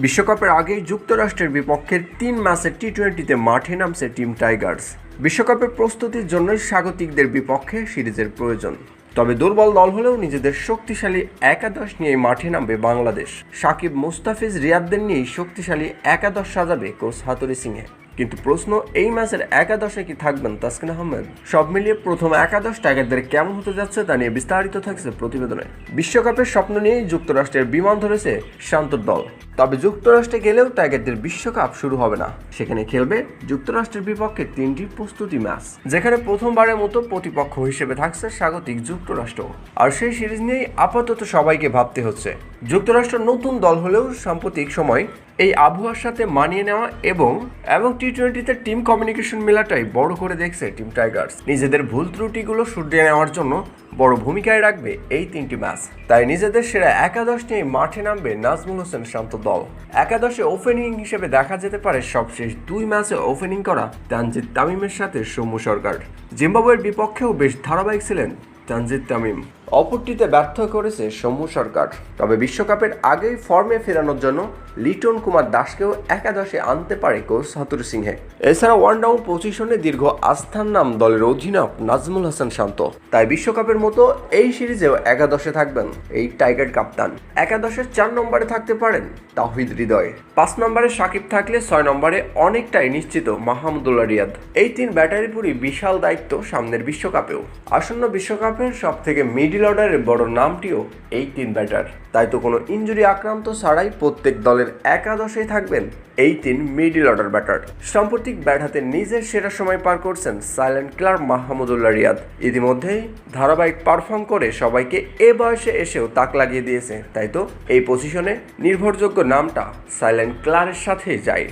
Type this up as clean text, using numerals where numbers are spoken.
বিশ্বকাপের আগেই যুক্তরাষ্ট্রের বিপক্ষে ৩ ম্যাচের টি-20তে মাঠে নামছে টিম টাইগার্স। বিশ্বকাপের প্রস্তুতির জন্যই স্বাগতিকদের বিপক্ষে সিরিজের প্রয়োজন। তবে দুর্বল দল হলেও নিজেদের শক্তিশালী একাদশ নিয়ে মাঠে নামবে বাংলাদেশ। সাকিব, মুস্তাফিজ, রিয়াদদের নিয়েই শক্তিশালী একাদশ সাজাবে কোচ হাতুড়ি সিংহে। কিন্তু প্রশ্ন, এই ম্যাচের একাদশে কি থাকবেন তাসকিন আহমেদ? সব মিলিয়ে প্রথম একাদশ টাইগারদের কেমন হতে যাচ্ছে তা নিয়ে বিস্তারিত থাকছে প্রতিবেদনে। বিশ্বকাপের স্বপ্ন নিয়েই যুক্তরাষ্ট্রের বিমান ধরেছে শান্তর দল। তবে যুক্তরাষ্ট্রে গেলেও টাইগারদের বিশ্বকাপ শুরু হবে না। সেখানে খেলবে যুক্তরাষ্ট্রের বিপক্ষে 3টি প্রস্তুতি ম্যাচ, যেখানে প্রথমবারের মতো প্রতিপক্ষ হিসেবে থাকছে স্বাগতিক যুক্তরাষ্ট্র। আর সেই সিরিজ নিয়েই আপাতত সবাইকে ভাবতে হচ্ছে। যুক্তরাষ্ট্র নতুন দল হলেও সাম্প্রতিক সময় এই আবহাওয়ার সাথে মানিয়ে নেওয়া এবং টি-20তে টিম কমিউনিকেশন মেলাটাই বড় করে দেখছে টিম টাইগার্স। নিজেদের ভুল ত্রুটিগুলো শুধরে নেওয়ার জন্য বড় ভূমিকায় রাখবে এই 3টি ম্যাচ। তাই নিজেদের সেরা একাদশ নিয়ে মাঠে নামবে নাজমুল হোসেন শান্ত দল। একাদশে ওপেনিং হিসেবে দেখা যেতে পারে সবশেষ 2 ম্যাচে ওপেনিং করা তানজিদ তামিমের সাথে সৌম্য সরকার। জিম্বাবুয়ের বিপক্ষেও বেশ ধারাবাহিক ছিলেন তানজিদ তামিম। অপরটিতে ব্যর্থ করেছে সৌম্য সরকার। তবে বিশ্বকাপের আগেই ফর্মে ফেরানোর জন্য লিটন কুমার দাসকেও একাদশে আনতে পারে কোচ হাতুড়ি সিংহে। এছাড়া ওয়ান ডাউন পজিশনে দীর্ঘ আস্থার নাম দলের অধিনায়ক নাজমুল হাসান শান্ত। তাই বিশ্বকাপের মতো এই সিরিজেও একাদশে থাকবেন এই টাইগার কাপ্তান। একাদশের 4 নম্বরে থাকতে পারেন তাওহিদ হৃদয়। 5 নম্বরে সাকিব থাকলে 6 নম্বরে অনেকটাই নিশ্চিত মাহমুদুল্লাহ রিয়াদ। এই 3 ব্যাটারিপুরই বিশাল দায়িত্ব সামনের বিশ্বকাপেও। আসন্ন বিশ্বকাপের সব থেকে মিডল অর্ডারের বড় নামটিও এই 3 ব্যাটার। তাই তো কোনো ইনজুরি আক্রান্ত ছাড়াই প্রত্যেক দলের একাদশেই থাকবেন এই 3 মিডল অর্ডার ব্যাটার। সাম্প্রতিক ব্যাট হাতে নিজের সেরা সময় পার করছেন সাইলেন্ট কিলার মাহমুদুল্লাহ রিয়াদ। ইতিমধ্যেই ধারাবাহিক পারফর্ম করে সবাইকে এ বয়সে এসেও তাক লাগিয়ে দিয়েছে। তাই তো এই পজিশনে নির্ভরযোগ্য নামটা সাইলেন্ট কিলারের সাথে যায়।